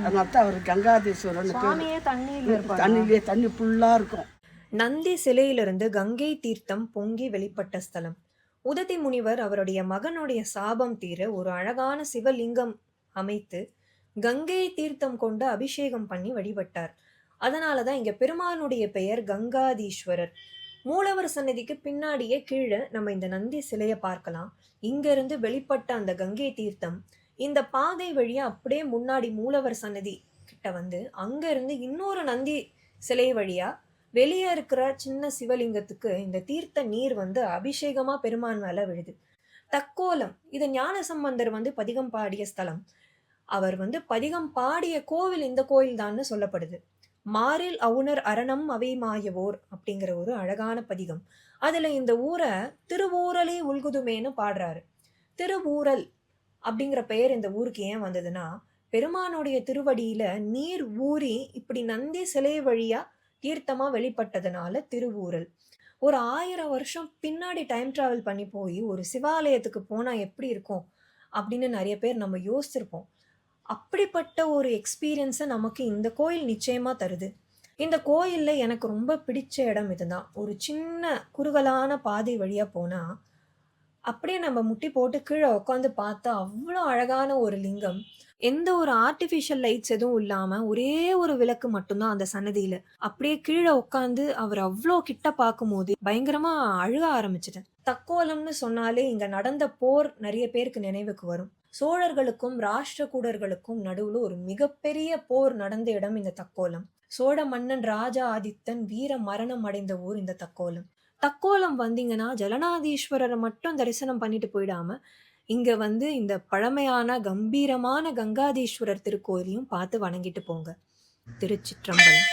அதனால தான் அவர் கங்காதீஸ்வரன் சுவாமியே தண்ணியில் இருப்பார். தண்ணியிலே தண்ணி ஃபுல்லாக இருக்கும். நந்தி சிலையிலிருந்து கங்கை தீர்த்தம் பொங்கி வெளிப்பட்ட ஸ்தலம். உததி முனிவர் அவருடைய மகனுடைய சாபம் தீர ஒரு அழகான சிவலிங்கம் அமைத்து கங்கை தீர்த்தம் கொண்டு அபிஷேகம் பண்ணி வழிபட்டார். அதனாலதான் இங்க பெருமானுடைய பெயர் கங்காதீஸ்வரர். மூலவர் சன்னதிக்கு பின்னாடியே கீழே நம்ம இந்த நந்தி சிலையை பார்க்கலாம். இங்க இருந்து வெளிப்பட்ட அந்த கங்கை தீர்த்தம் இந்த பாதை வழியா அப்படியே முன்னாடி மூலவர் சன்னதி கிட்ட வந்து அங்க இருந்து இன்னொரு நந்தி சிலை வழியா வெளியே இருக்கிற சின்ன சிவலிங்கத்துக்கு இந்த தீர்த்த நீர் வந்து அபிஷேகமா பெருமான் மேல விழுது. தக்கோலம் இது ஞானசம்பந்தர் வந்து பதிகம் பாடிய ஸ்தலம். அவர் வந்து பதிகம் பாடிய கோவில் இந்த கோயில் தான்னு சொல்லப்படுது. மாறில் அவுணர் அரணம் அவை மாயவோர் அப்படிங்கிற ஒரு அழகான பதிகம். அதுல இந்த ஊரை திருவூரலே உள்குதுமேன்னு பாடுறாரு. திருவூரல் அப்படிங்கிற பெயர் இந்த ஊருக்கு ஏன் வந்ததுன்னா, பெருமானுடைய திருவடியில நீர் ஊறி இப்படி நந்தி சிலை வழியா தீர்த்தமா வெளிப்பட்டதுனால திருவூரல். ஒரு 1000 வருஷம் பின்னாடி டைம் டிராவல் பண்ணி போய் ஒரு சிவாலயத்துக்கு போனா எப்படி இருக்கும் அப்படின்னு நிறைய பேர் நம்ம யோசிச்சிருப்போம். அப்படிப்பட்ட ஒரு எக்ஸ்பீரியன்ஸை நமக்கு இந்த கோயில் நிச்சயமா தருது. இந்த கோயில்ல எனக்கு ரொம்ப பிடிச்ச இடம் இதுதான். ஒரு சின்ன குறுகலான பாதை வழியா போனா அப்படியே நம்ம முட்டி போட்டு கீழே உட்காந்து பார்த்தா அவ்வளோ அழகான ஒரு லிங்கம். எந்த ஒரு ஆர்டிஃபிஷியல் லைட்ஸ் எதுவும் இல்லாம ஒரே ஒரு விளக்கு மட்டும்தான் அந்த சன்னதியில. அப்படியே கீழே உட்காந்து அவர் அவ்வளோ கிட்ட பார்க்கும்போது பயங்கரமா அழுக ஆரம்பிச்சிட்டேன். தக்கோலம்னு சொன்னாலே இங்க நடந்த போர் நிறைய பேருக்கு நினைவுக்கு வரும். சோழர்களுக்கும் ராஷ்டிரகூடர்களுக்கும் நடுவுல ஒரு மிகப்பெரிய போர் நடந்த இடம் இந்த தக்கோலம். சோழ மன்னன் ராஜா ஆதித்தன் வீர மரணம் அடைந்த ஊர் இந்த தக்கோலம். தக்கோலம் வந்தீங்கன்னா ஜலநாதீஸ்வரரை மட்டும் தரிசனம் பண்ணிட்டு போயிடாம இங்க வந்து இந்த பழமையான கம்பீரமான கங்காதீஸ்வரர் திருக்கோயிலையும் பார்த்து வணங்கிட்டு போங்க. திருச்சிற்றம்பலம்.